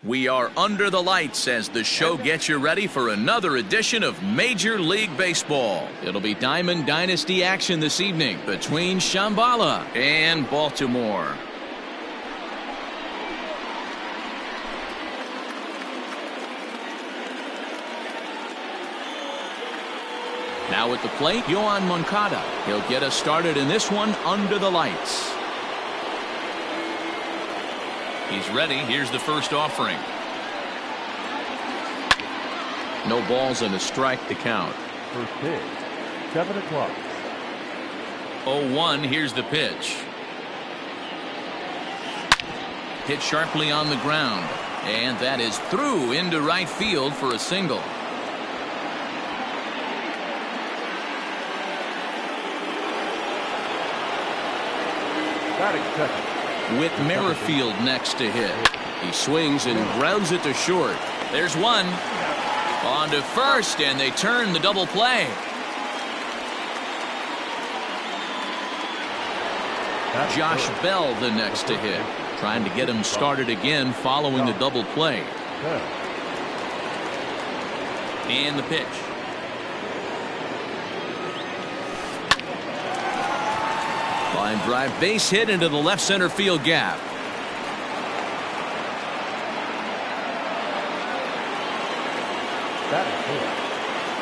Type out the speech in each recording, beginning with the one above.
We are under the lights as the show gets you ready for another edition of Major League Baseball. It'll be Diamond Dynasty action this evening between Shambhala and Baltimore. Now at the plate, Yoan Moncada. He'll get us started in this one under the lights. He's ready. Here's the first offering. No balls and a strike to count. First pitch, 7 o'clock. 0-1. Here's the pitch. Hit sharply on the ground. And that is through into right field for a single. Batting second. With Merrifield next to hit. He swings and grounds it to short. There's one. On to first, and they turn the double play. Josh Bell the next to hit. Trying to get him started again following the double play. And the pitch. Line drive, base hit into the left center field gap. That is good.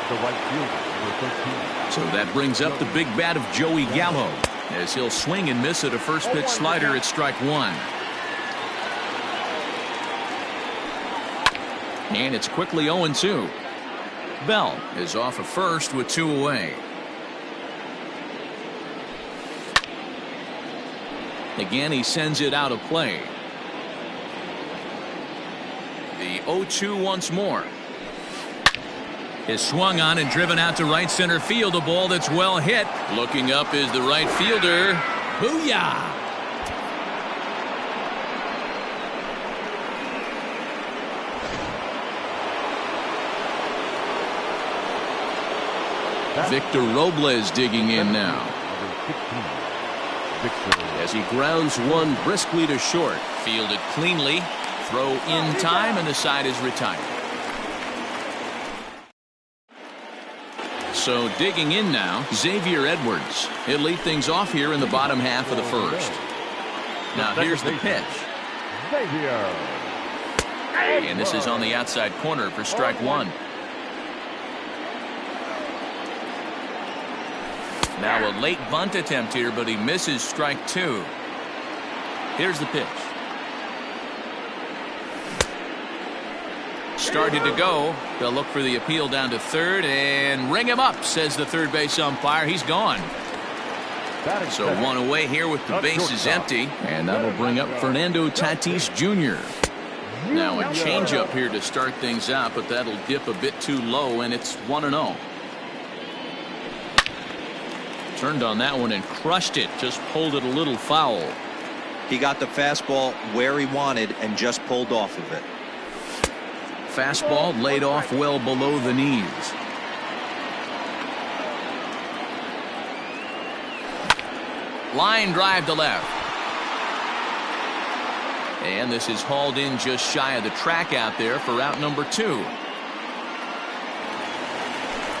The right fielder, number 13. So that brings up the big bat of Joey Gallo as he'll swing and miss at a first pitch slider at strike one. And it's quickly 0-2. Bell is off of first with 2 away. Again, he sends it out of play. The 0-2 once more. Is swung on and driven out to right center field. A ball that's well hit. Looking up is the right fielder. Booyah! Victor Robles digging in now. As he grounds one briskly to short. Fielded cleanly. Throw in time, and the side is retired. So digging in now, Xavier Edwards. He'll lead things off here in the bottom half of the first. Now here's the pitch. And this is on the outside corner for strike one. Now a late bunt attempt here, but he misses strike two. Here's the pitch. Started to go. They'll look for the appeal down to third and ring him up, says the third base umpire. He's gone. So one away here with the bases empty, and that'll bring up Fernando Tatis Jr. Now a changeup here to start things out, but that'll dip a bit too low, and it's 1-0. Turned on that one and crushed it. Just pulled it a little foul. He got the fastball where he wanted and just pulled off of it. Fastball laid off well below the knees. Line drive to left. And this is hauled in just shy of the track out there for out number 2.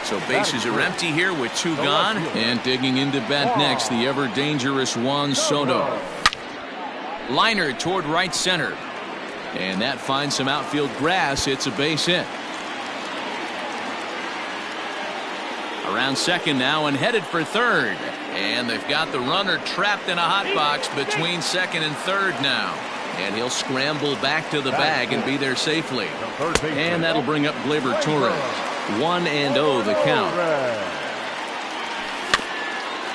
So bases are empty here with 2 gone. And digging into bat next, the ever dangerous Juan Soto. Liner toward right center. And that finds some outfield grass. It's a base hit. Around second now and headed for third. And they've got the runner trapped in a hot box between second and third now. And he'll scramble back to the bag and be there safely. And that'll bring up Gleyber Torres. 1-0 the count.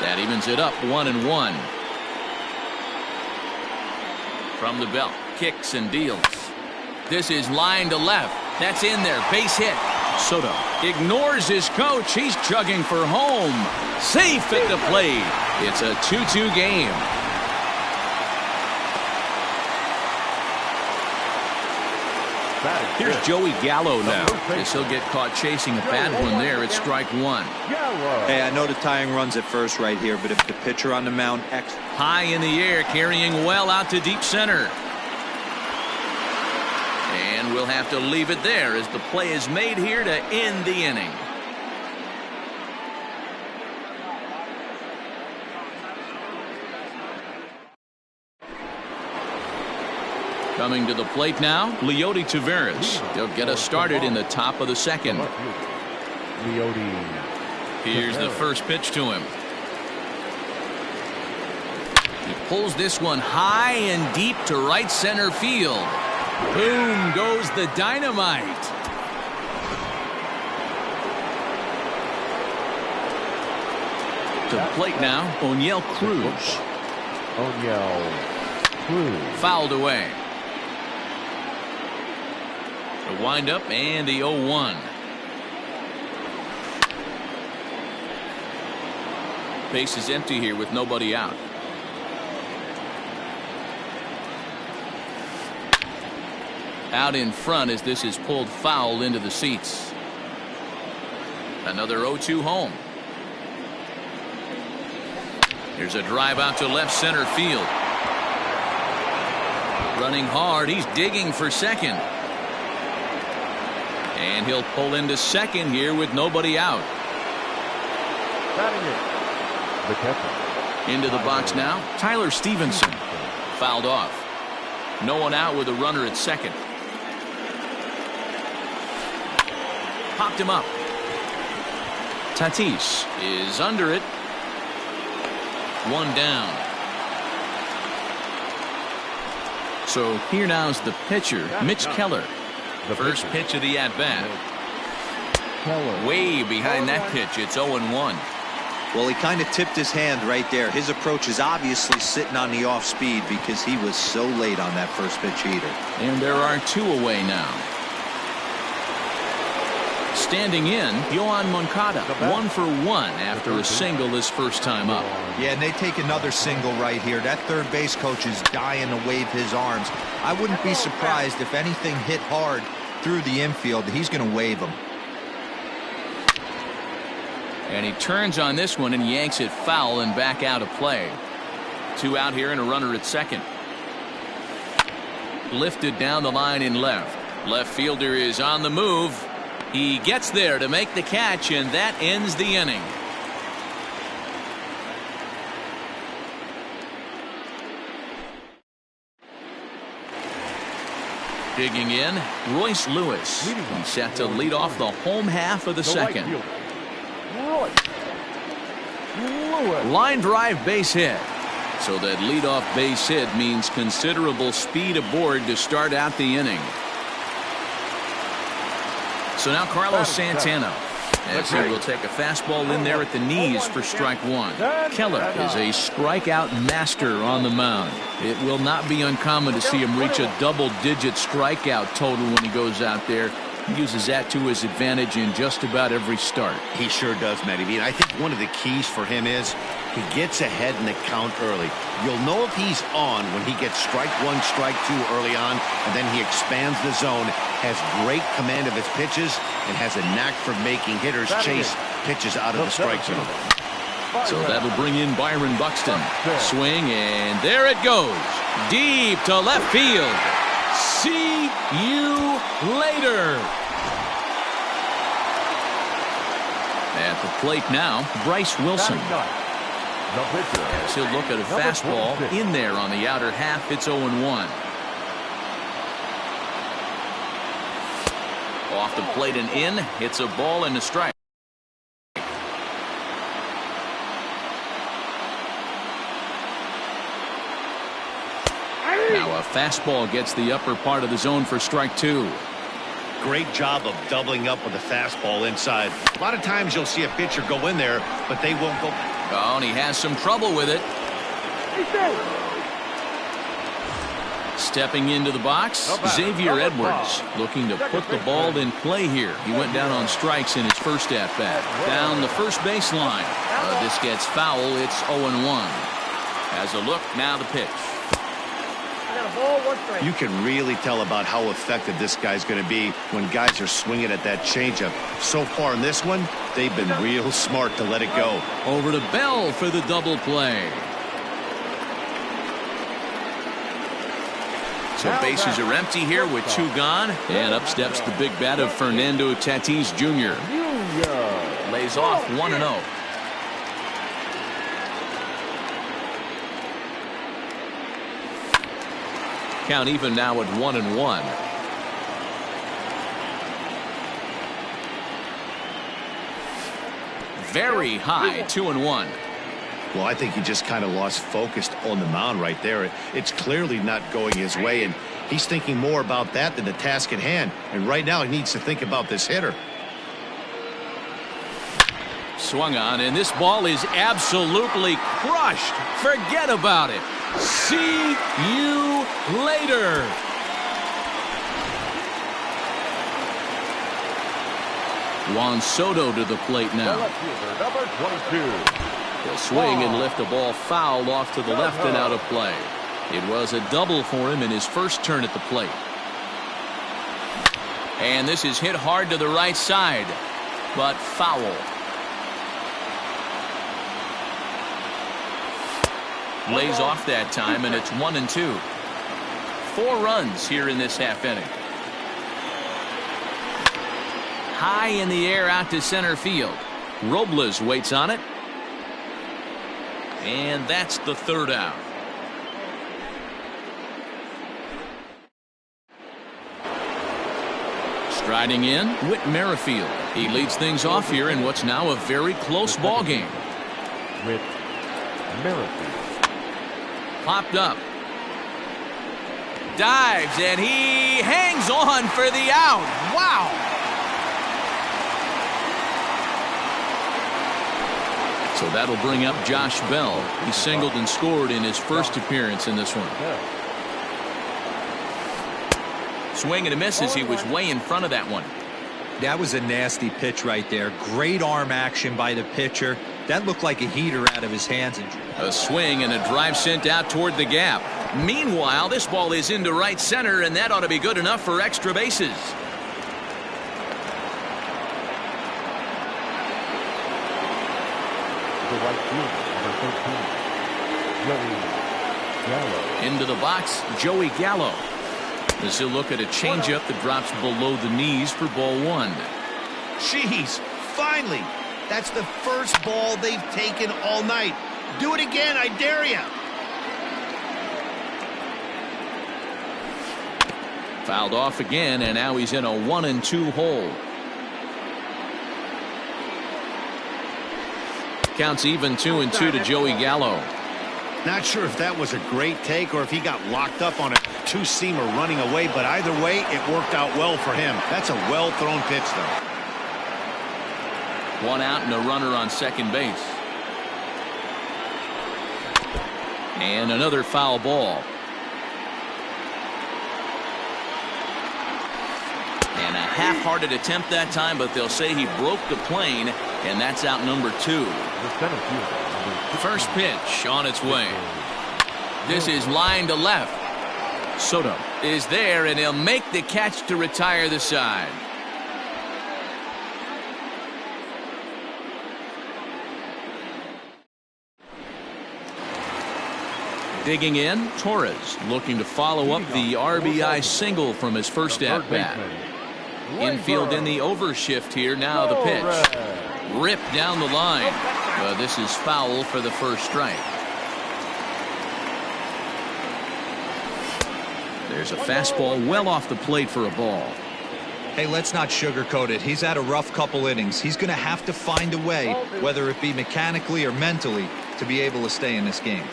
That evens it up 1-1. From the belt, kicks and deals. This is line to left. That's in there. Base hit. Soto ignores his coach. He's chugging for home. Safe at the plate. It's a 2-2 game. Here's Joey Gallo now. Guess he'll get caught chasing a bad one there at strike one. Hey, I know the tying runs at first right here, but if the pitcher on the mound high in the air, carrying well out to deep center. And we'll have to leave it there as the play is made here to end the inning. Coming to the plate now, Leody Taveras. They'll get us started in the top of the second. Here's the first pitch to him. He pulls this one high and deep to right center field. Boom goes the dynamite. To the plate now, Oneil Cruz. Fouled away. The windup and the 0-1. Base is empty here with nobody out. Out in front as this is pulled foul into the seats. Another 0-2 home. There's a drive out to left center field. Running hard, he's digging for second. And he'll pull into second here with nobody out. The catcher. Into the box now, Tyler Stevenson. Fouled off. No one out with a runner at second. Popped him up. Tatis is under it. One down. So here now's the pitcher, Mitch Keller. The first pitch of the at-bat. Way behind that pitch. It's 0-1. Well, he kind of tipped his hand right there. His approach is obviously sitting on the off speed because he was so late on that first pitch heater. And there are two away now. Standing in, Yoan Moncada, 1 for 1 after a single his first time up. Yeah, and they take another single right here. That third base coach is dying to wave his arms. I wouldn't be surprised if anything hit hard through the infield. He's going to wave them. And he turns on this one and yanks it foul and back out of play. Two out here and a runner at second. Lifted down the line in left. Left fielder is on the move. He gets there to make the catch, and that ends the inning. Digging in, Royce Lewis. He's set to lead off the home half of the second. Line drive base hit. So that leadoff base hit means considerable speed aboard to start out the inning. So now Carlos Santana, as he will take a fastball in there at the knees for strike one. Keller is a strikeout master on the mound. It will not be uncommon to see him reach a double-digit strikeout total when he goes out there. He uses that to his advantage in just about every start. He sure does, Matty V. And I think one of the keys for him is he gets ahead in the count early. You'll know if he's on when he gets strike one, strike two early on, and then he expands the zone, has great command of his pitches, and has a knack for making hitters chase pitches out of the strike zone. So that'll bring in Byron Buxton. Swing, and there it goes. Deep to left field. See you later. At the plate now, Bryce Wilson. As he'll look at a fastball in there on the outer half. It's 0-1. Off the plate and in. It's a ball and a strike. Now a fastball gets the upper part of the zone for strike two. Great job of doubling up with a fastball inside. A lot of times you'll see a pitcher go in there, but they won't go. Oh, and he has some trouble with it. Stepping into the box, Xavier Edwards looking to put the ball in play here. He went down on strikes in his first at-bat. Down the first baseline. This gets foul. It's 0-1. As a look, now the pitch. You can really tell about how effective this guy's going to be when guys are swinging at that changeup. So far in this one, they've been real smart to let it go. Over to Bell for the double play. So bases are empty here with 2 gone. And up steps the big bat of Fernando Tatis Jr. Lays off 1-0. Count even now at 1-1. Very high, 2-1. Well, I think he just kind of lost focus on the mound right there. It's clearly not going his way, and he's thinking more about that than the task at hand. And right now he needs to think about this hitter. Swung on, and this ball is absolutely crushed. Forget about it. See you later. Juan Soto to the plate now. Number 22. He'll swing and lift the ball foul off to the left and out of play. It was a double for him in his first turn at the plate. And this is hit hard to the right side, but foul. Lays off that time, and it's 1-2. 4 runs here in this half inning. High in the air out to center field. Robles waits on it. And that's the 3rd out. Striding in, Whit Merrifield. He leads things off here in what's now a very close ball game. Whit Merrifield. Popped up. Dives, and he hangs on for the out. Wow. So that'll bring up Josh Bell. He singled and scored in his first appearance in this one. Swing and a miss as he was way in front of that one. That was a nasty pitch right there. Great arm action by the pitcher. That looked like a heater out of his hands. A swing and a drive sent out toward the gap. Meanwhile, this ball is into right center, and that ought to be good enough for extra bases. The right fielder, number 13, Joey Gallo. Into the box, Joey Gallo. As he'll look at a changeup that drops below the knees for ball 1. Jeez, finally. That's the first ball they've taken all night. Do it again, I dare you. Fouled off again, and now he's in a 1-2 hole. Counts even 2-2 to Joey Gallo. Not sure if that was a great take or if he got locked up on a 2-seamer running away, but either way, it worked out well for him. That's a well-thrown pitch, though. 1 out and a runner on second base. And another foul ball. And a half-hearted attempt that time, but they'll say he broke the plane, and that's out number 2. First pitch on its way. This is line to left. Soto is there, and he'll make the catch to retire the side. Digging in, Torres looking to follow up the RBI single from his first at-bat. Infield in the overshift here. Now the pitch. Ripped down the line. This is foul for the first strike. There's a fastball well off the plate for a ball. Hey, let's not sugarcoat it. He's had a rough couple innings. He's going to have to find a way, whether it be mechanically or mentally, to be able to stay in this game.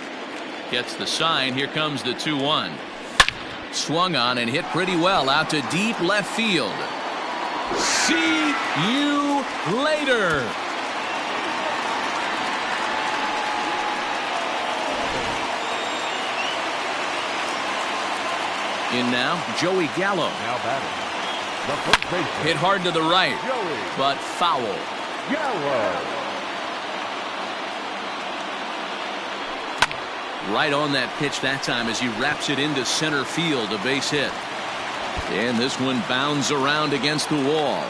Gets the sign. Here comes the 2-1. Swung on and hit pretty well out to deep left field. See you later. In now, Joey Gallo. Now batting. The first baseman. Hit hard to the right, but foul. Gallo. Right on that pitch that time as he wraps it into center field, a base hit. And this one bounds around against the wall.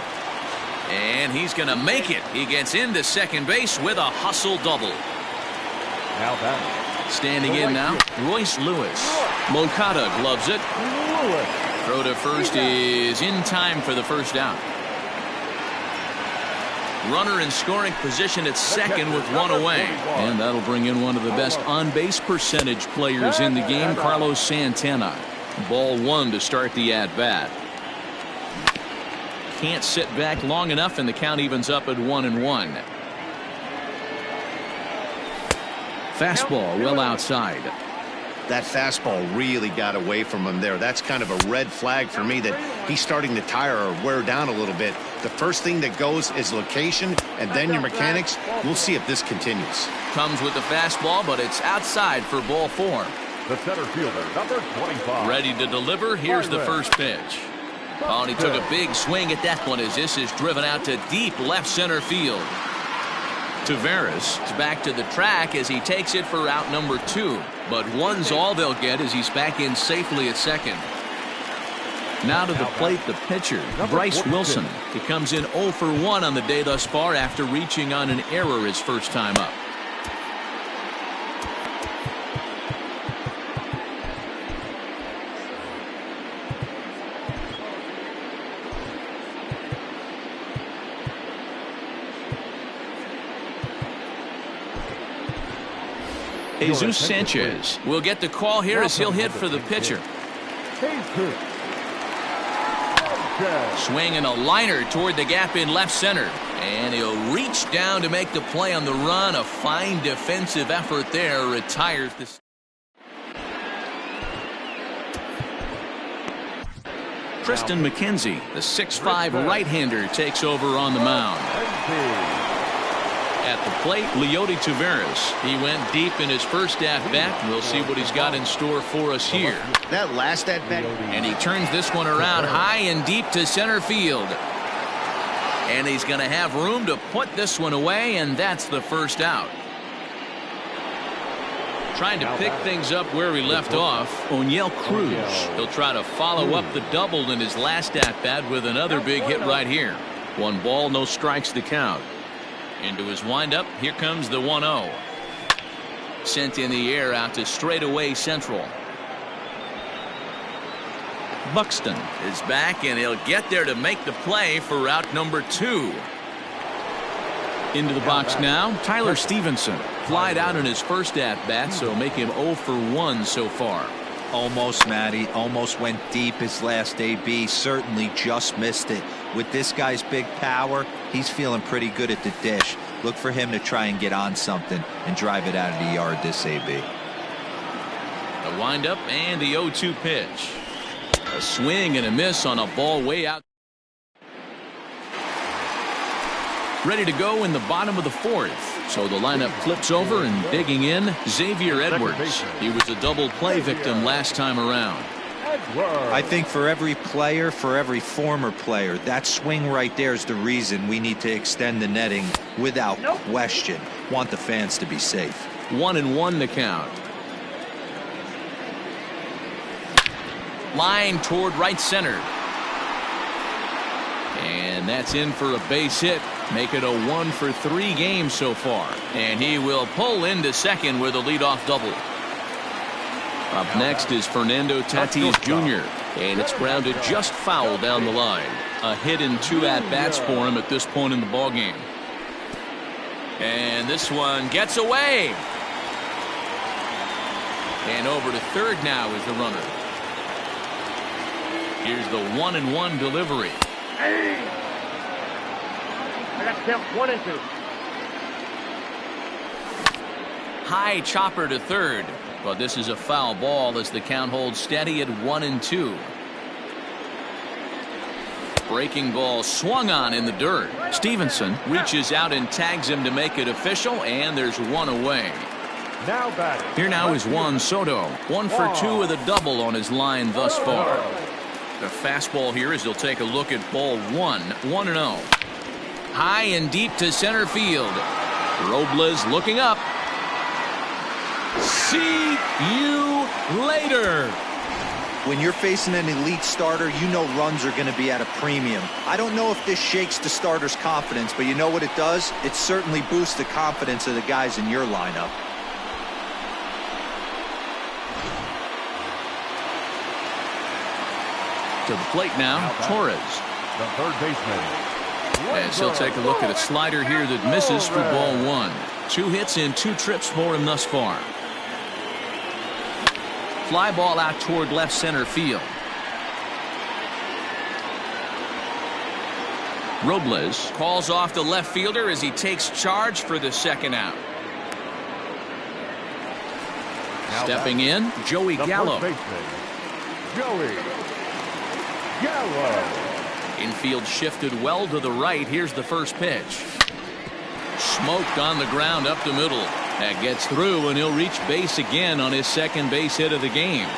And he's going to make it. He gets into second base with a hustle double. Now batting. Standing in now, Royce Lewis. Moncada gloves it. Lewis. Throw to first is in time for the first down. Runner in scoring position at second with one away. And that'll bring in one of the best on-base percentage players in the game, Carlos Santana. Ball one to start the at-bat. Can't sit back long enough, and the count evens up at 1-1. Fastball well outside. That fastball really got away from him there. That's kind of a red flag for me that he's starting to tire or wear down a little bit. The first thing that goes is location, and then your mechanics. We'll see if this continues. Comes with the fastball, but it's outside for ball four. The center fielder, number 25. Ready to deliver. Here's the first pitch. Oh, and he took a big swing at that one as this is driven out to deep left center field. Taveras is back to the track as he takes it for out number 2. But one's all they'll get as he's back in safely at second. Now to the plate, the pitcher, Bryce Wilson. He comes in 0 for 1 on the day thus far after reaching on an error his first time up. Jesus Sanchez will get the call here as he'll hit for the pitcher. Swinging a liner toward the gap in left center. And he'll reach down to make the play on the run. A fine defensive effort there. Retires this. Tristan McKenzie, the 6'5" right-hander, takes over on the mound. At the plate, Leody Taveras. He went deep in his first at-bat. We'll see what he's got in store for us here. That last at-bat. And he turns this one around high and deep to center field. And he's going to have room to put this one away, and that's the first out. Trying to pick things up where he left off, Oneil Cruz. He'll try to follow up the double in his last at-bat with another big hit right here. 1 ball, no strikes the count. Into his windup, here comes the 1-0. Sent in the air out to straightaway central. Buxton is back, and he'll get there to make the play for route number 2. Into the box now, Tyler Stevenson. Flied out in his first at-bat, so make him 0 for 1 so far. Almost, Matty. Almost went deep his last AB. Certainly just missed it. With this guy's big power, he's feeling pretty good at the dish. Look for him to try and get on something and drive it out of the yard this AB. A windup and the 0-2 pitch. A swing and a miss on a ball way out. Ready to go in the bottom of the 4th. So the lineup flips over, and digging in, Xavier Edwards. He was a double play victim last time around. I think for every player, for every former player, that swing right there is the reason we need to extend the netting without question. Want the fans to be safe. 1-1 the count. Line toward right center. And that's in for a base hit. Make it a 1 for 3 game so far. And he will pull into second with a leadoff double. Up next is Fernando Tatis Jr. And it's grounded just foul down the line. A hit in 2 at-bats for him at this point in the ballgame. And this one gets away. And over to third now is the runner. Here's the 1-1 delivery. I got count 1 and 2. High chopper to third. But this is a foul ball as the count holds steady at 1-2. Breaking ball swung on in the dirt. Stevenson reaches out and tags him to make it official, and there's 1 away. Now batting. Here now is Juan Soto. 1 for 2 with a double on his line thus far. The fastball here as he'll take a look at ball 1. 1-0. High and deep to center field. Robles looking up. See you later. When you're facing an elite starter, you know runs are going to be at a premium. I don't know if this shakes the starter's confidence, but you know what it does? It certainly boosts the confidence of the guys in your lineup. To the plate now, Torres. The third baseman. As he'll take a look at a slider here that misses for ball one. 2 hits in 2 trips for him thus far. Fly ball out toward left center field. Robles calls off the left fielder as he takes charge for the second out. Stepping in, Joey Gallo. Joey Gallo. Infield shifted well to the right. Here's the first pitch. Smoked on the ground up the middle. That gets through, and he'll reach base again on his second base hit of the game.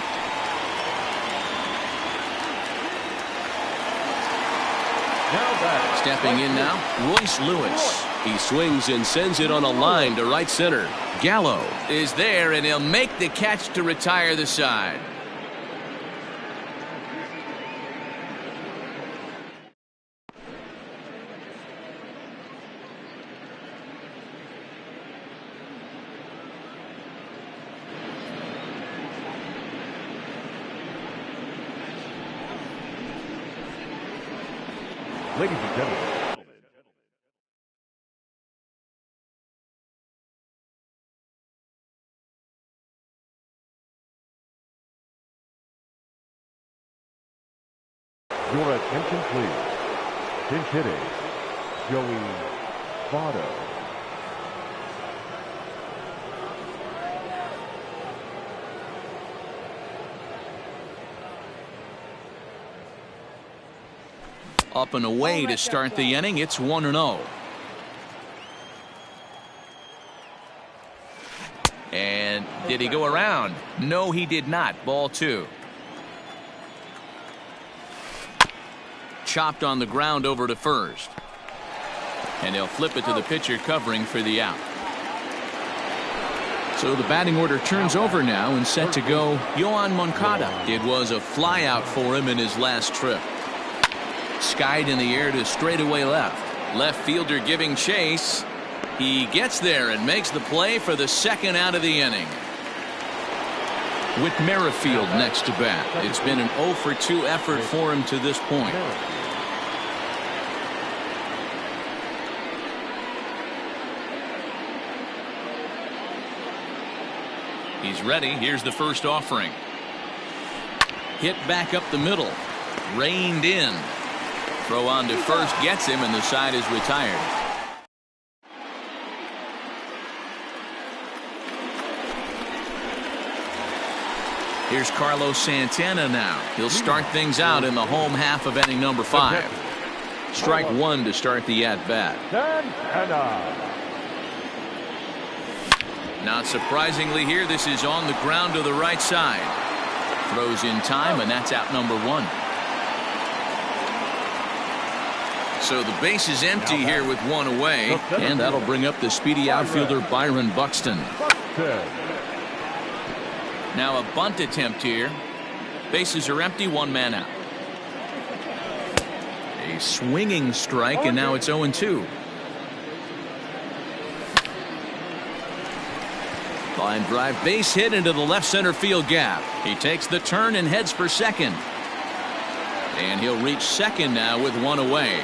Stepping in now, Royce Lewis. He swings and sends it on a line to right center. Gallo is there, and he'll make the catch to retire the side. Ladies and gentlemen. Your attention, please. Pinch hitting, Joey Votto. Up and away to start the inning. It's 1-0. And did he go around? No, he did not. Ball 2. Chopped on the ground over to first. And they'll flip it to the pitcher covering for the out. So the batting order turns over now and set to go Yoan Moncada. It was a fly out for him in his last trip. Skied in the air to straightaway left. Left fielder giving chase. He gets there and makes the play for the second out of the inning. With Merrifield next to bat. It's been an 0 for 2 effort for him to this point. He's ready. Here's the first offering. Hit back up the middle. Reined in. Throw on to first gets him, and the side is retired. Here's Carlos Santana now. He'll start things out in the home half of inning number 5. Strike 1 to start the at-bat. Not surprisingly here, this is on the ground to the right side. Throws in time, and that's out number 1. So the base is empty here with 1 away, and that'll bring up the speedy outfielder Byron Buxton. Now a bunt attempt here. Bases are empty, 1 man out. A swinging strike, and now it's 0-2. Line drive base hit into the left center field gap. He takes the turn and heads for second. And he'll reach second now with 1 away.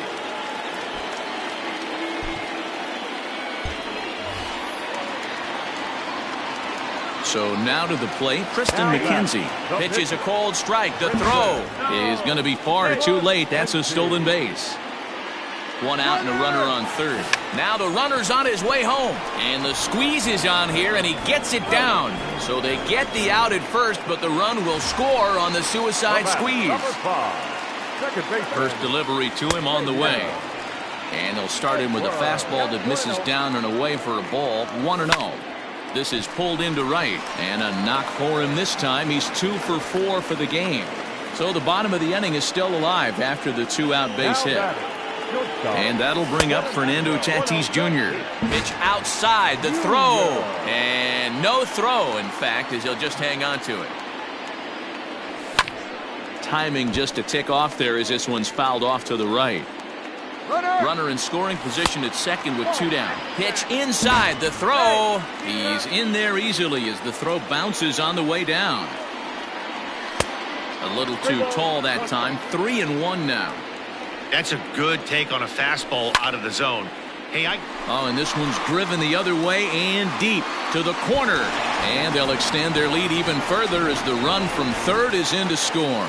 So now to the plate, Triston McKenzie. Pitches a cold strike. The throw is going to be far too late. That's a stolen base. 1 out and a runner on third. Now the runner's on his way home. And the squeeze is on here, and he gets it down. So they get the out at first, but the run will score on the suicide squeeze. First delivery to him on the way. And they'll start him with a fastball that misses down and away for a ball. 1-0. This is pulled into right, and a knock for him this time. He's 2 for 4 for the game. So the bottom of the inning is still alive after the 2-out base hit. And that'll bring up Fernando Tatis Jr. Pitch outside, the throw, and no throw, in fact, as he'll just hang on to it. Timing just a tick off there as this one's fouled off to the right. Runner in scoring position at second with 2 down. Pitch inside, the throw. He's in there easily as the throw bounces on the way down. A little too tall that time. 3-1 now. That's a good take on a fastball out of the zone. Hey, Oh, and this one's driven the other way and deep to the corner. And they'll extend their lead even further as the run from third is in to score.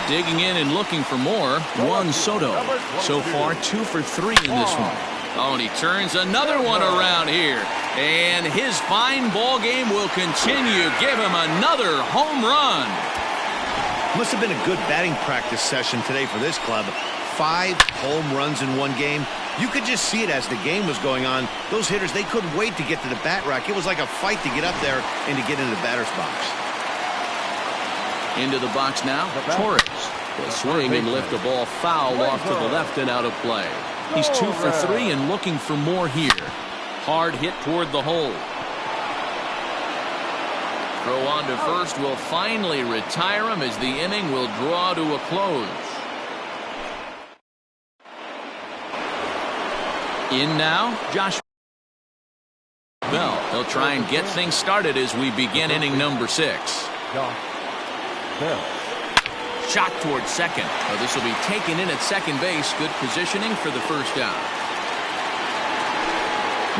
Digging in and looking for more, Juan Soto. So far, 2 for 3 in this one. Oh, and he turns another one around here. And his fine ball game will continue. Give him another home run. Must have been a good batting practice session today for this club. 5 home runs in one game. You could just see it as the game was going on. Those hitters, they couldn't wait to get to the bat rack. It was like a fight to get up there and to get into the batter's box. Into the box now, Torres will swing and lift the ball foul off to the left and out of play. He's 2 for 3 and looking for more here. Hard hit toward the hole. Throw on to first will finally retire him as the inning will draw to a close. In now, Josh Bell. He'll try and get things started as we begin inning number 6. Bell. Shot towards second. Oh, this will be taken in at second base. Good positioning for the first down.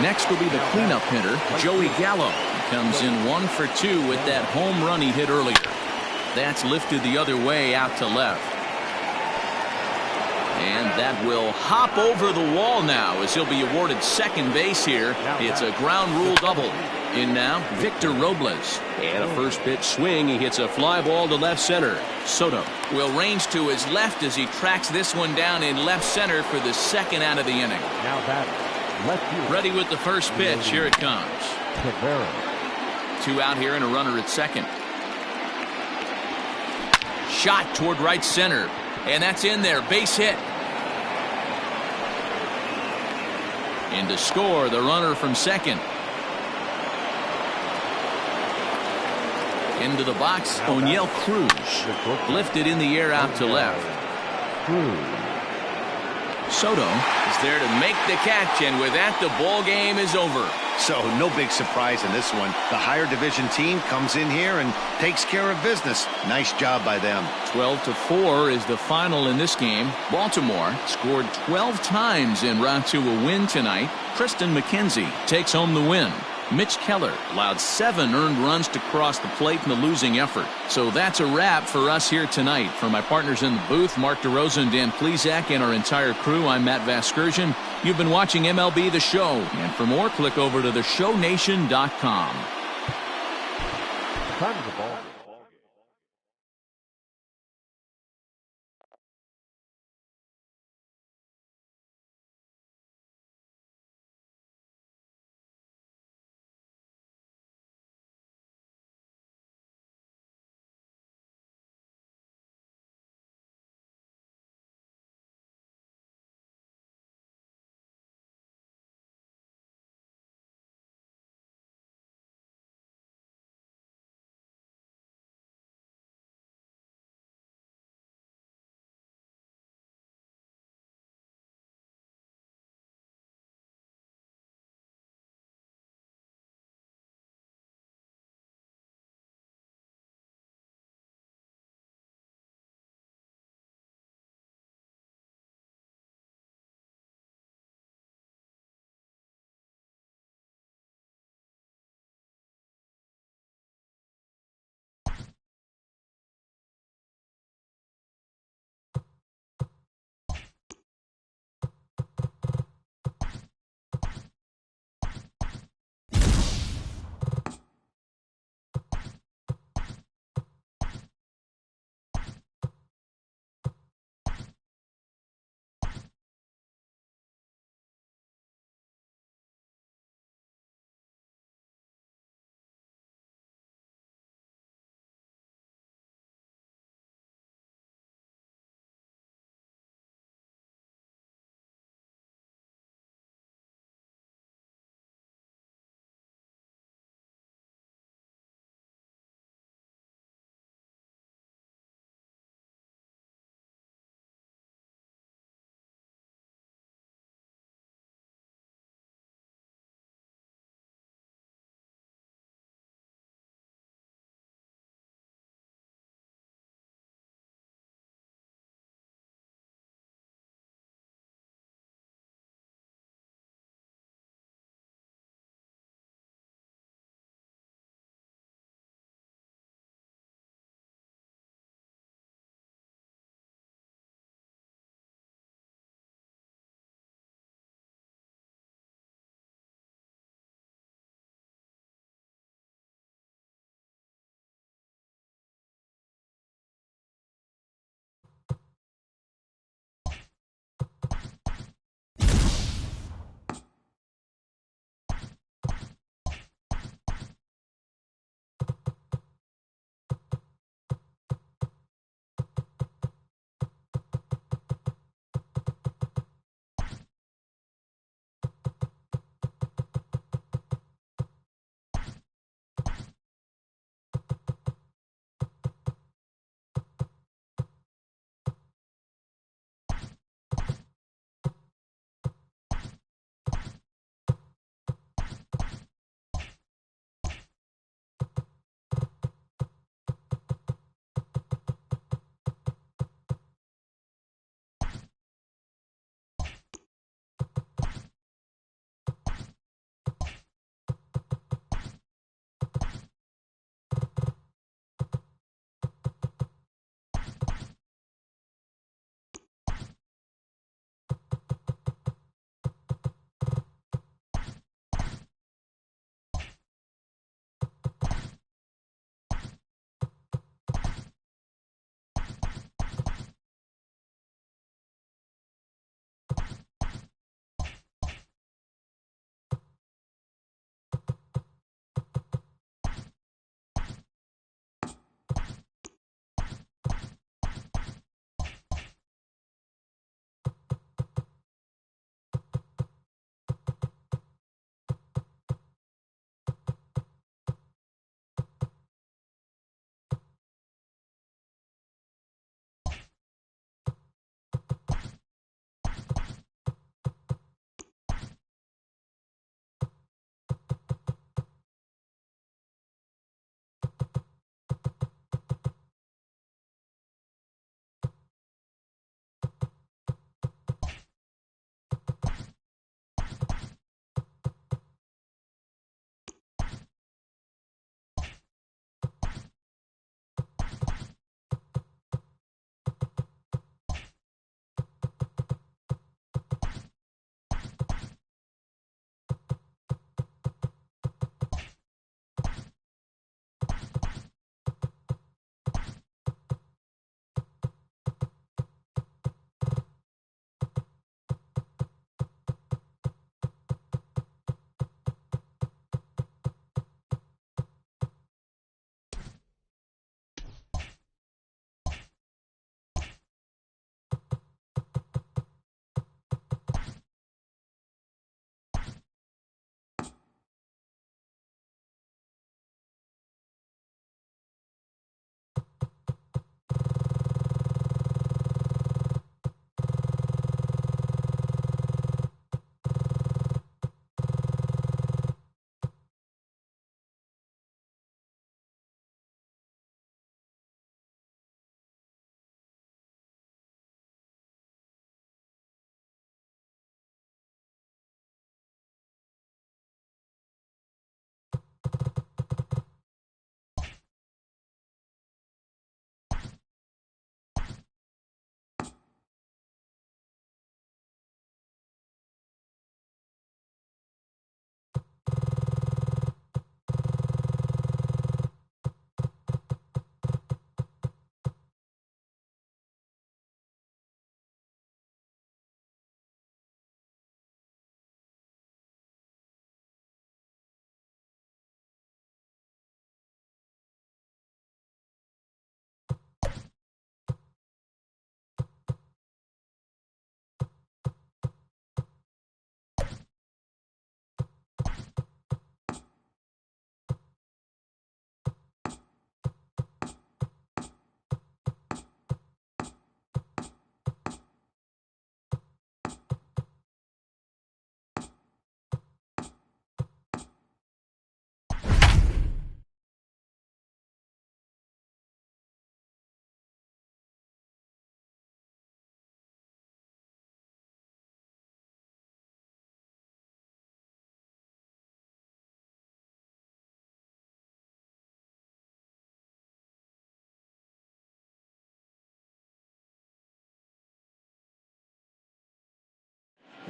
Next will be the cleanup hitter, Joey Gallo. He comes in 1 for 2 with that home run he hit earlier. That's lifted the other way out to left. And that will hop over the wall now as he'll be awarded second base here. It's a ground rule double. In now, Victor Robles. And a first pitch swing. He hits a fly ball to left center. Soto will range to his left as he tracks this one down in left center for the second out of the inning. Now batter, left field. Ready with the first pitch. Here it comes. Cabrera. 2 out here and a runner at second. Shot toward right center. And that's in there. Base hit. In to score, the runner from second. Into the box, O'Neill Cruz. Lifted in the air out to left. Soto is there to make the catch, and with that, the ball game is over. So no big surprise in this one. The higher division team comes in here and takes care of business. Nice job by them. 12-4 is the final in this game. Baltimore scored 12 times en route to a win tonight. Kristen McKenzie takes home the win. Mitch Keller allowed 7 earned runs to cross the plate in the losing effort. So that's a wrap for us here tonight. For my partners in the booth, Mark DeRosa and Dan Plesac, and our entire crew, I'm Matt Vasgersian. You've been watching MLB The Show. And for more, click over to theshownation.com. Time of the ball.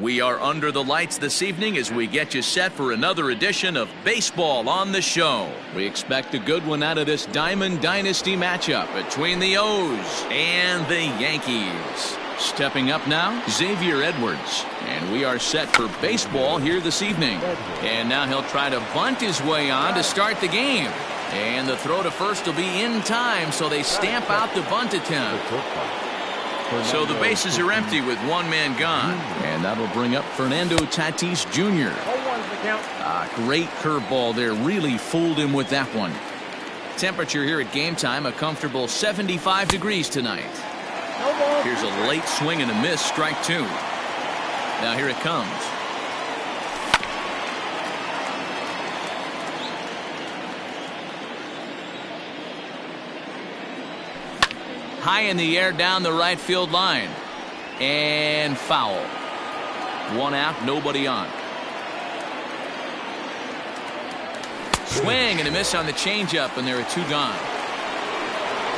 We are under the lights this evening as we get you set for another edition of Baseball on the Show. We expect a good one out of this Diamond Dynasty matchup between the O's and the Yankees. Stepping up now, Xavier Edwards. And we are set for baseball here this evening. And now he'll try to bunt his way on to start the game. And the throw to first will be in time, so they stamp out the bunt attempt. So the bases are empty with one man gone. And that'll bring up Fernando Tatis Jr. Great curveball there. Really fooled him with that one. Temperature here at game time, a comfortable 75 degrees tonight. Here's a late swing and a miss, strike two. Now here it comes. High in the air down the right field line. And foul. One out, nobody on. Swing and a miss on the changeup, and there are two gone.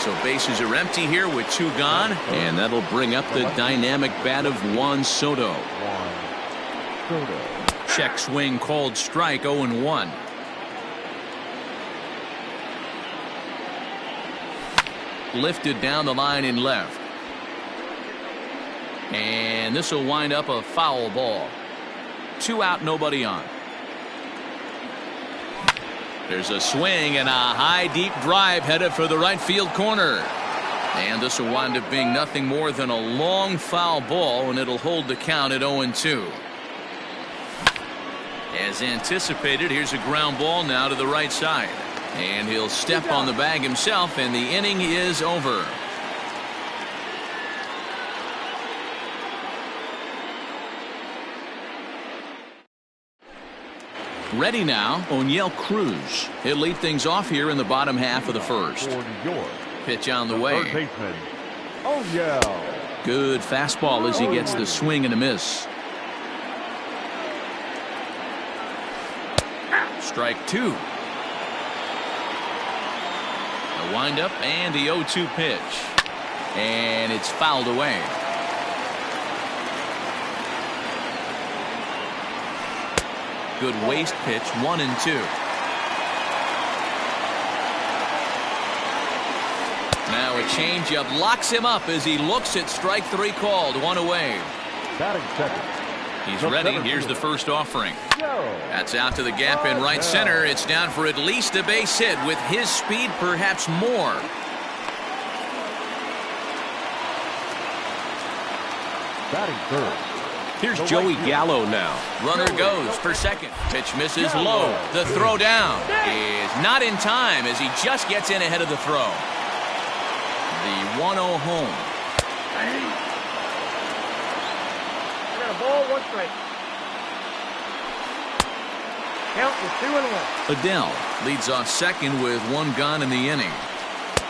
So bases are empty here with two gone, and that'll bring up the dynamic bat of Juan Soto. Check swing called strike, 0-1. Lifted down the line in left. And this will wind up a foul ball. Two out, nobody on. There's a swing and a high deep drive headed for the right field corner. And this will wind up being nothing more than a long foul ball, and it'll hold the count at 0-2. As anticipated, here's a ground ball now to the right side. And he'll step on the bag himself, and the inning is over. Ready now, O'Neill Cruz. He'll lead things off here in the bottom half of the first. Pitch on the way. Good fastball as he gets the swing and a miss. Strike two. A windup and the 0-2 pitch. And it's fouled away. Good waist pitch, 1-2. Now a changeup locks him up as he looks at strike three called, one away. Batting second. He's ready. Here's the first offering. That's out to the gap in right center. It's down for at least a base hit. With his speed, perhaps more. Batting third. Here's Joey Gallo now. Runner goes for second. Pitch misses low. The throw down is not in time as he just gets in ahead of the throw. The 1-0 home. Ball, one strike. Count is 2-1. Adele leads off second with one gone in the inning.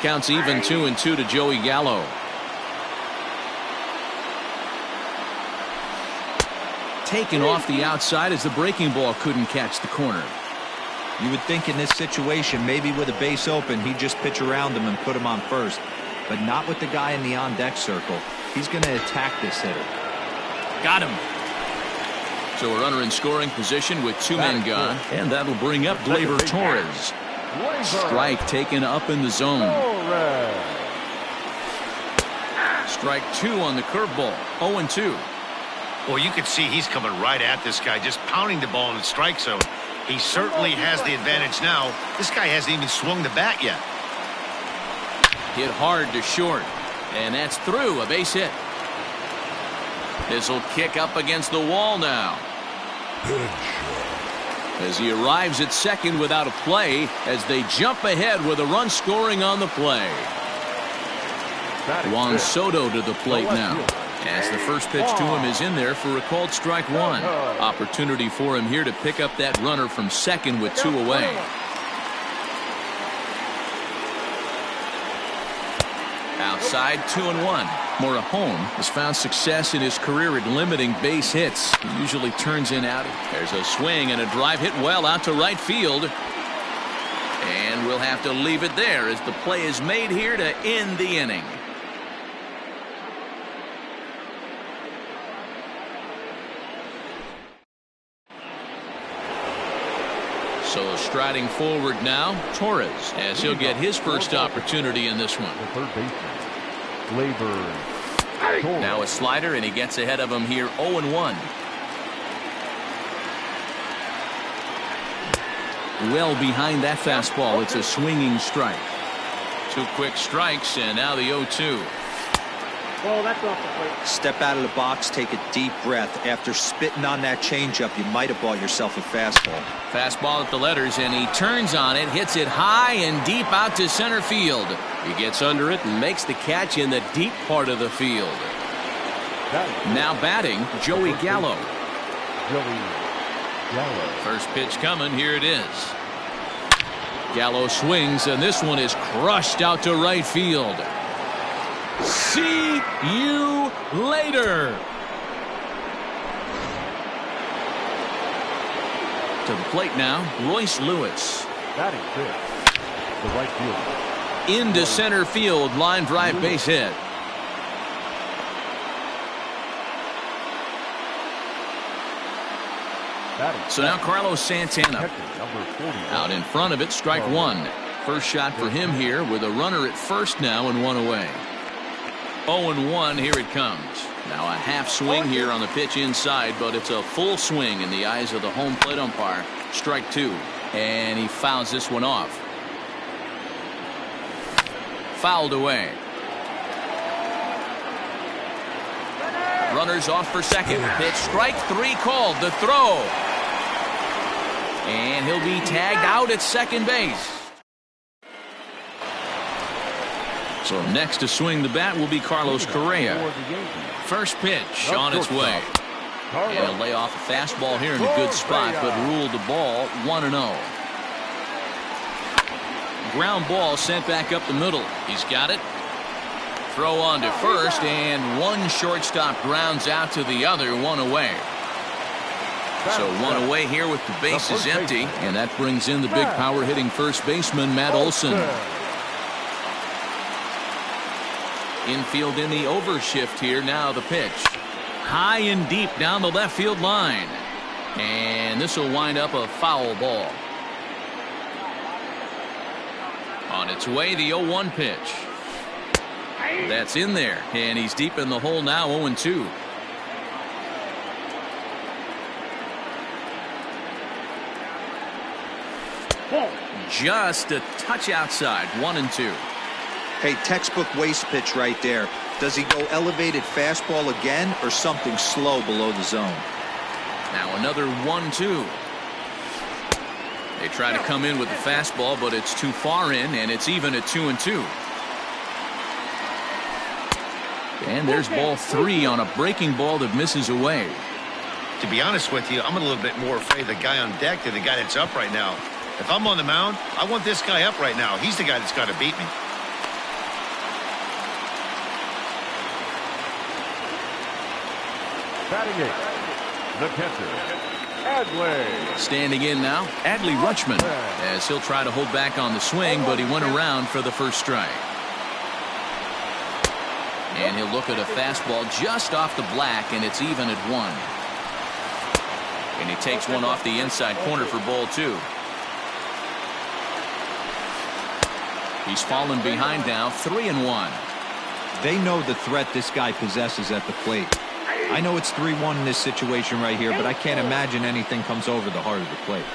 Counts even 2-2 to Joey Gallo. Taken off the outside as the breaking ball couldn't catch the corner. You would think in this situation, maybe with a base open, he'd just pitch around him and put him on first. But not with the guy in the on-deck circle. He's going to attack this hitter. Got him. So a runner in scoring position with two men gone. And that'll bring up Gleyber Torres. Strike taken up in the zone. Strike two on the curveball. 0-2. Well, you can see he's coming right at this guy, just pounding the ball in the strike zone. He certainly has the advantage now. This guy hasn't even swung the bat yet. Hit hard to short. And that's through, a base hit. This will kick up against the wall now. As he arrives at second without a play, as they jump ahead with a run scoring on the play. Juan Soto to the plate now. As the first pitch to him is in there for a called strike one. Opportunity for him here to pick up that runner from second with two away. Outside, 2-1. Morejon has found success in his career at limiting base hits. He usually turns in out. There's a swing and a drive hit well out to right field. And we'll have to leave it there as the play is made here to end the inning. So striding forward now, Torres, as he'll get his first opportunity in this one. The third baseman, Gleyber Torres. Now a slider, and he gets ahead of him here 0-1. Well behind that fastball. It's a swinging strike. 2 quick strikes, and now the 0-2. Well, that's off the plate. Step out of the box, take a deep breath. After spitting on that changeup, you might have bought yourself a fastball. Fastball at the letters, and he turns on it, hits it high and deep out to center field. He gets under it and makes the catch in the deep part of the field. Now batting, Joey Gallo. First pitch coming, here it is. Gallo swings, and this one is crushed out to right field. See you later. To the plate now, Royce Lewis. Batting fifth, the right fielder. Into center field, line drive base hit. So now Carlos Santana out in front of it, strike one. First shot for him here with a runner at first now and one away. 0-1, here it comes. Now a half swing here on the pitch inside, but it's a full swing in the eyes of the home plate umpire. Strike two, and he fouls this one off. Fouled away. Runners off for second. Pitch, strike three called. The throw. And he'll be tagged out at second base. So next to swing the bat will be Carlos Correa. First pitch on its way. And he'll lay off a fastball here in a good spot, but ruled the ball 1-0. Ground ball sent back up the middle. He's got it. Throw on to first, and one shortstop grounds out to the other, one away. So one away here with the bases empty, and that brings in the big power hitting first baseman Matt Olson. Infield in the overshift here. Now the pitch. High and deep down the left field line. And this will wind up a foul ball. On its way, the 0-1 pitch. That's in there, and he's deep in the hole now, 0-2. Just a touch outside, 1-2. Hey, textbook waste pitch right there. Does he go elevated fastball again or something slow below the zone? Now another 1-2. They try to come in with the fastball, but it's too far in, and it's even at 2-2. And there's ball three on a breaking ball that misses away. To be honest with you, I'm a little bit more afraid of the guy on deck than the guy that's up right now. If I'm on the mound, I want this guy up right now. He's the guy that's got to beat me. Batting eighth, the catcher, Adley. Standing in now, Adley Rutschman, as he'll try to hold back on the swing, but he went around for the first strike. And he'll look at a fastball just off the black, and it's even at 1. And he takes one off the inside corner for ball 2. He's fallen behind now, 3-1. They know the threat this guy possesses at the plate. I know it's 3-1 in this situation right here, but I can't imagine anything comes over the heart of the plate.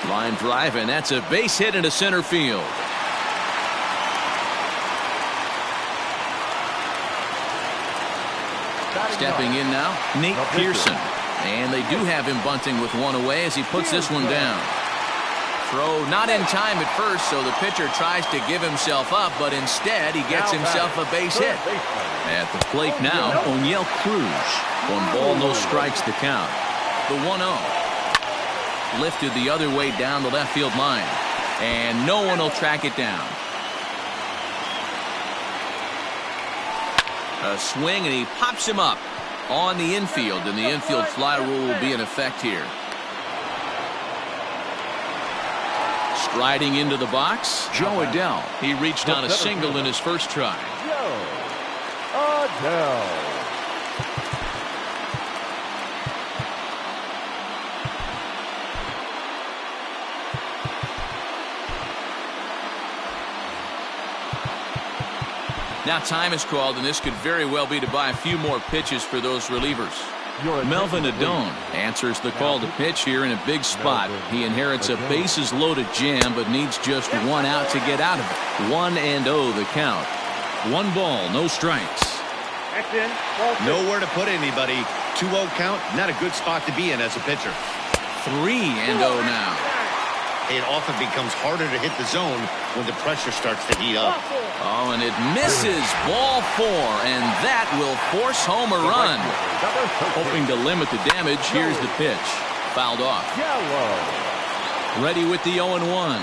Line drive, and that's a base hit into center field. Stepping in now, Nate Pearson. And they do have him bunting with one away as he puts this one down. Throw not in time at first, so the pitcher tries to give himself up, but instead he gets himself a base hit. At the plate now, O'Neill Cruz. 1 ball, no strikes to count. The 1-0. Lifted the other way down the left field line. And no one will track it down. A swing, and he pops him up on the infield, and the infield fly rule will be in effect here. Striding into the box, Joe Adell. He reached on a single in his first try. Joe Adell. Now time is called, and this could very well be to buy a few more pitches for those relievers. Melvin Adone answers the call to pitch here in a big spot. He inherits a bases loaded jam, but needs just one out to get out of it. 1-0 the count. 1 ball, no strikes. That's in. Ball 2. Nowhere to put anybody. 2-0 count, not a good spot to be in as a pitcher. 3-0 now. It often becomes harder to hit the zone when the pressure starts to heat up. Oh, and it misses. Ball 4, and that will force home a run. Hoping to limit the damage, here's the pitch. Fouled off. Ready with the 0-1.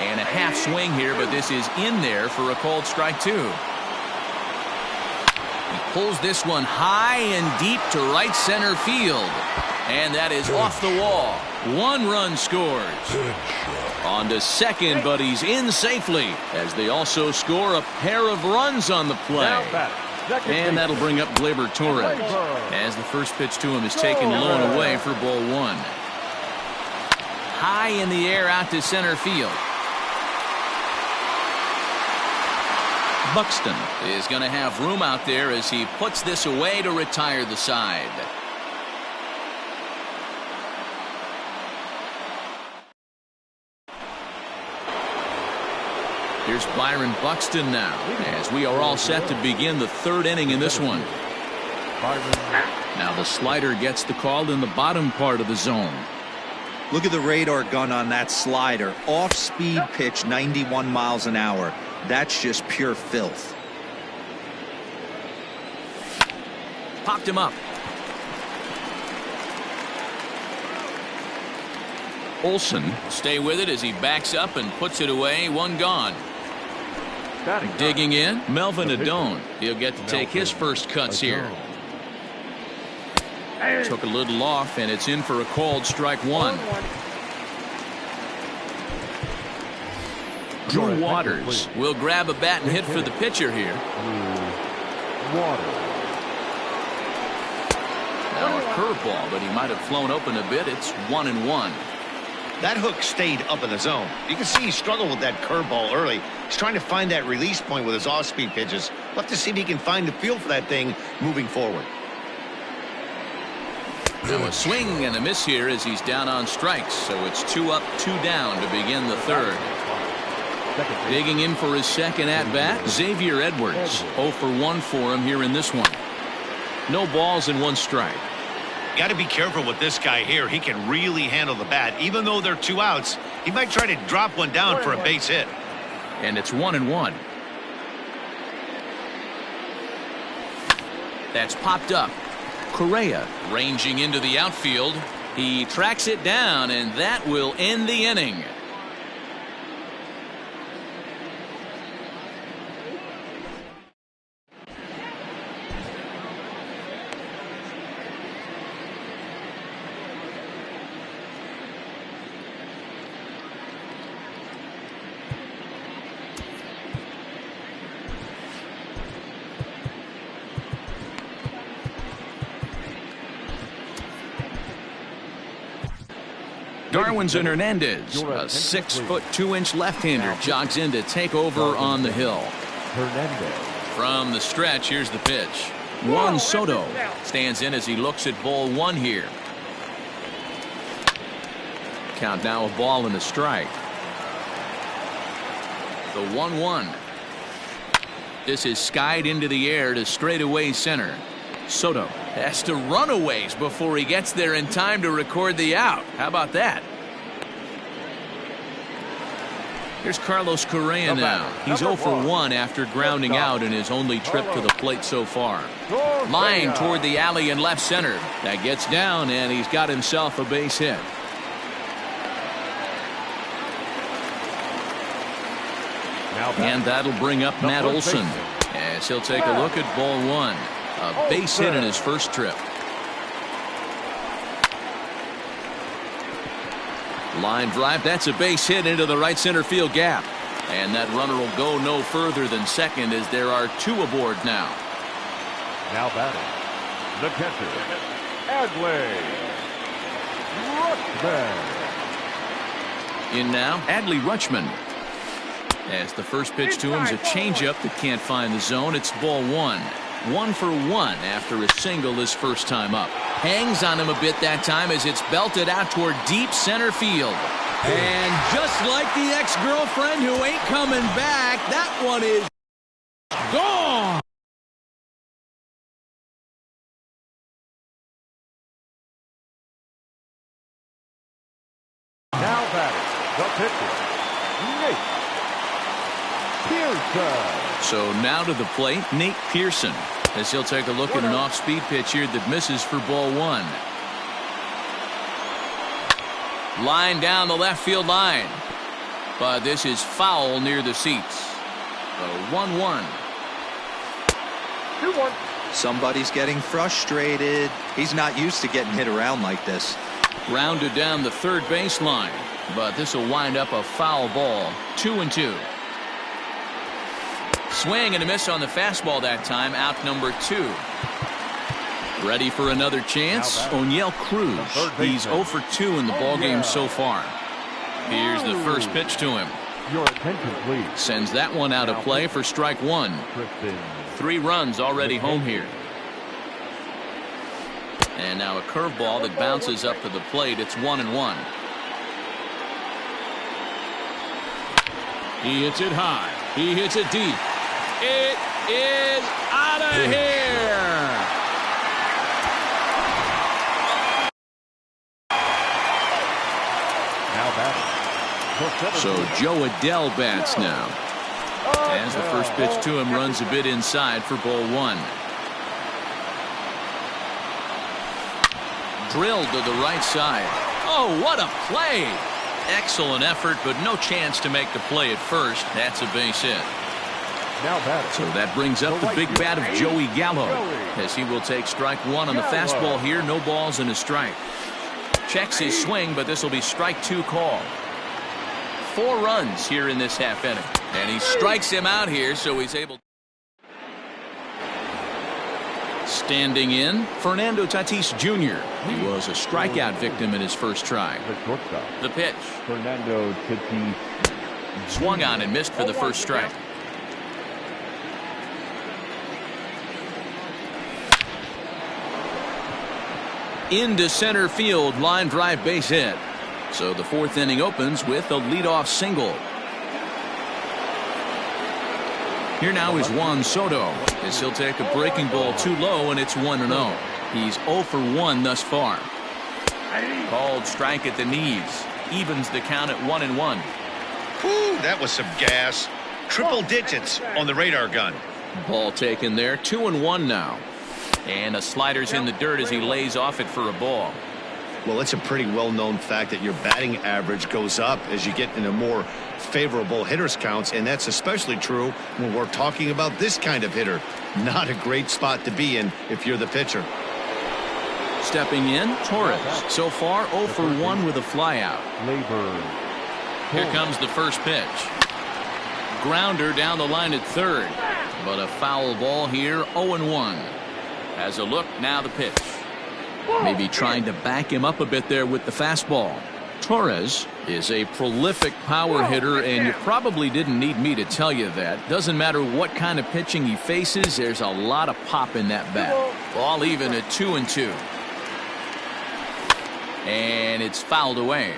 And a half swing here, but this is in there for a called strike 2. He pulls this one high and deep to right center field. And that is off the wall. 1 run scores. On to second, but he's in safely as they also score a pair of runs on the play. And that'll bring up Gleyber Torres as the first pitch to him is taken low and away for ball 1. High in the air out to center field. Buxton is going to have room out there as he puts this away to retire the side. Here's Byron Buxton now as we are all set to begin the 3rd inning in this one. Now the slider gets the call in the bottom part of the zone. Look at the radar gun on that slider. Off-speed pitch, 91 miles an hour. That's just pure filth. Popped him up. Olson stay with it as he backs up and puts it away. 1 gone. Digging in, Melvin Adone. He'll get to take his first cuts here. Took a little off, and it's in for a called strike 1. Drew Waters will grab a bat and hit for the pitcher here. Now a curveball, but he might have flown open a bit. It's 1-1. That hook stayed up in the zone. You can see he struggled with that curveball early. He's trying to find that release point with his off-speed pitches. We'll have to see if he can find the feel for that thing moving forward. Now a swing and a miss here as he's down on strikes. So it's 2 up, 2 down to begin the 3rd. Digging in for his second at-bat, Xavier Edwards. 0 for 1 for him here in this one. No balls and 1 strike. Got to be careful with this guy here. He can really handle the bat. Even though they're 2 outs, he might try to drop one down for a base hit. And it's 1-1. That's popped up. Correa ranging into the outfield. He tracks it down, and that will end the inning. Darwinzon Hernandez, a 6'2" left-hander, jogs in to take over on the hill. From the stretch, here's the pitch. Juan Soto stands in as he looks at ball 1 here. Count now a ball and a strike. The 1-1. This is skied into the air to straightaway center. Soto has to run a ways before he gets there in time to record the out. How about that? Here's Carlos Correa now. He's 0 for 1 after grounding out in his only trip to the plate so far. Line toward the alley in left center. That gets down, and he's got himself a base hit. And that'll bring up Matt Olson as he'll take a look at ball 1. A base hit in his first trip. Line drive. That's a base hit into the right center field gap. And that runner will go no further than second as there are 2 aboard now. Now batting, the catcher, Adley Rutschman. In now, Adley Rutschman. As the first pitch to him is a changeup that can't find the zone. It's ball one. 1 for 1 after a single his first time up. Hangs on him a bit that time as it's belted out toward deep center field. And just like the ex-girlfriend who ain't coming back, that one is gone. Now batting, the pitcher, Nate Pearson. So now to the plate, Nate Pearson, as he'll take a look at an off-speed pitch here that misses for ball one. Line down the left field line. But this is foul near the seats. So 1-1. 2-1. Somebody's getting frustrated. He's not used to getting hit around like this. Rounded down the third baseline. But this will wind up a foul ball. 2-2. Swing and a miss on the fastball that time. Out number 2. Ready for another chance. O'Neill Cruz. He's 0 for 2 in the ballgame so far. Here's the first pitch to him. Your attention, please. Sends that one out of play for strike one. 3 runs already home here. And now a curveball that bounces up to the plate. It's 1-1. He hits it high. He hits it deep. It is out of here. Now batting. So Joe Adell bats now. As the first pitch to him runs a bit inside for ball one. Drilled to the right side. Oh, what a play. Excellent effort, but no chance to make the play at first. That's a base hit. Now batting. So that brings up the big bat of Joey Gallo, as he will take strike one on the fastball here. No balls and a strike. Checks his swing, but this will be strike 2 call. 4 runs here in this half inning. And he strikes him out here, so he's able. Standing in, Fernando Tatis Jr. He was a strikeout victim in his first try. The shortstop, The pitch. Fernando Tatis. Swung on and missed for the first strike. Into center field, line drive base hit. So the 4th inning opens with a leadoff single. Here now is Juan Soto, as he'll take a breaking ball too low, and it's 1-0. He's 0 for 1 thus far. Called strike at the knees. Evens the count at 1-1. Whew, that was some gas. Triple digits on the radar gun. Ball taken there. 2-1 now. And a slider's in the dirt as he lays off it for a ball. Well, it's a pretty well-known fact that your batting average goes up as you get into more favorable hitters counts, and that's especially true when we're talking about this kind of hitter. Not a great spot to be in if you're the pitcher. Stepping in, Torres. So far 0 for 1 with a flyout. Here comes the first pitch. Grounder down the line at third, but a foul ball here. 0-1. Has a look, now the pitch. Maybe trying to back him up a bit there with the fastball. Torres is a prolific power hitter, and you probably didn't need me to tell you that. Doesn't matter what kind of pitching he faces, there's a lot of pop in that bat. Ball even at 2-2. And it's fouled away.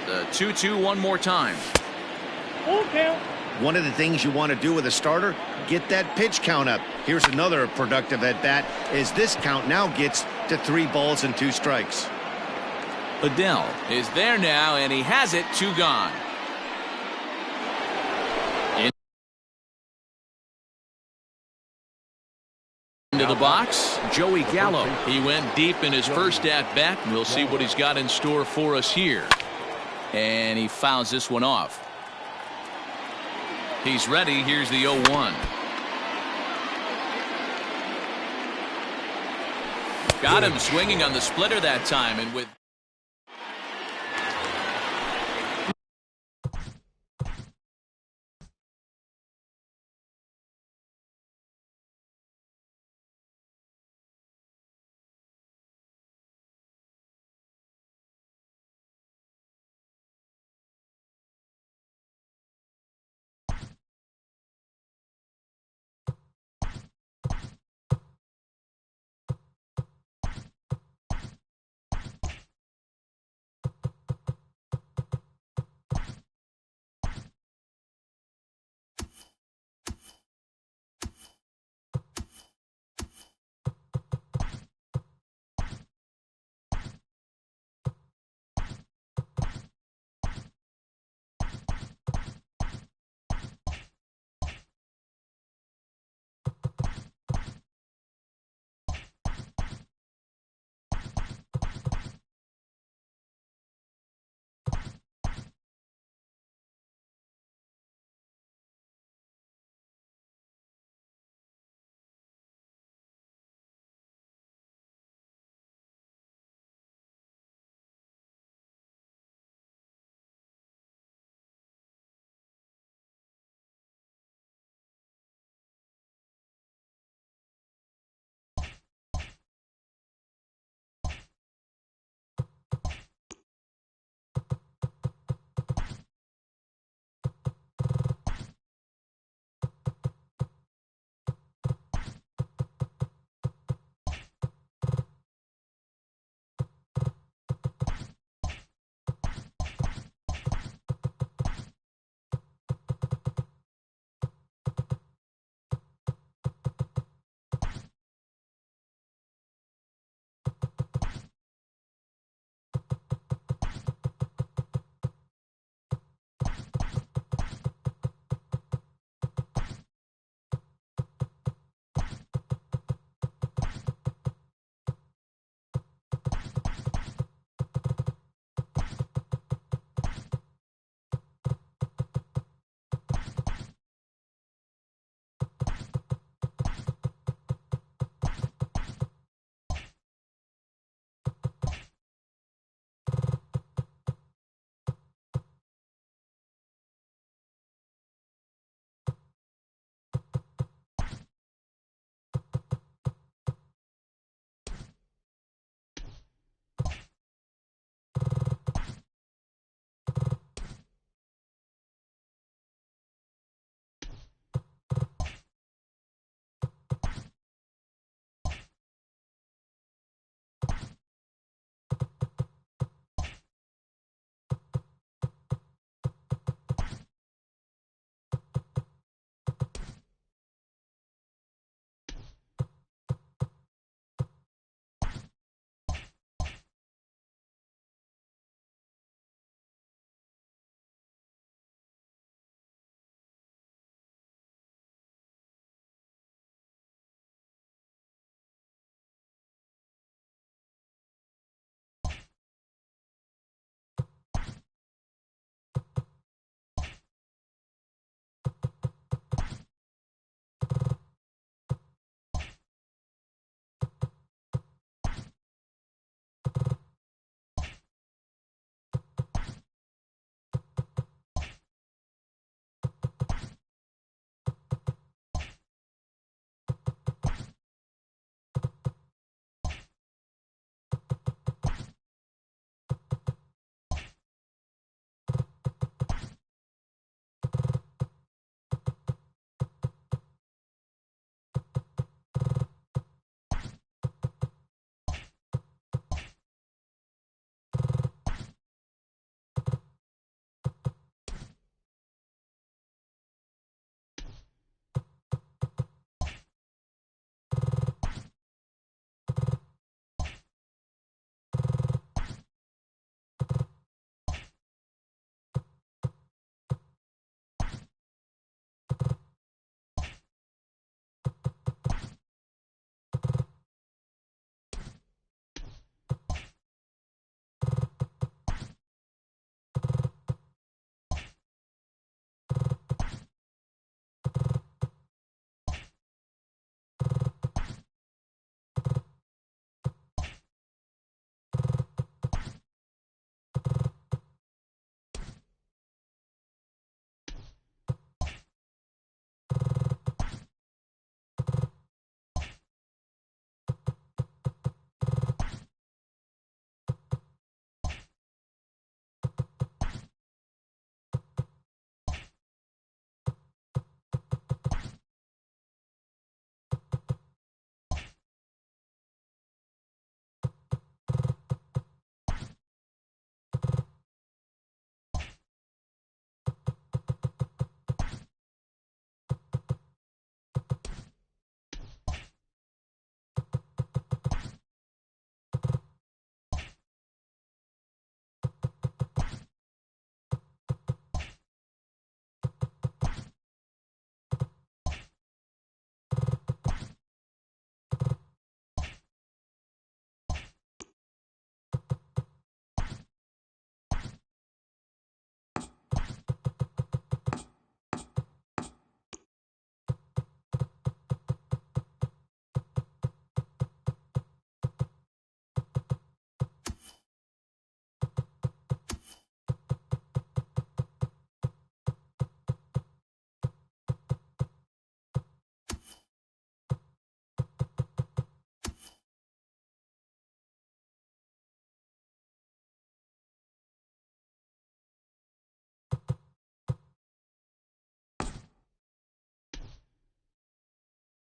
The 2-2 one more time. Full count. One of the things you want to do with a starter, get that pitch count up. Here's another productive at bat as this count now gets to 3 balls and 2 strikes. Adell is there now, and he has it. 2 gone. Into the box, Joey Gallo. He went deep in his first at bat. We'll see what he's got in store for us here. And he fouls this one off. He's ready. Here's the 0-1. Got him swinging on the splitter that time, and with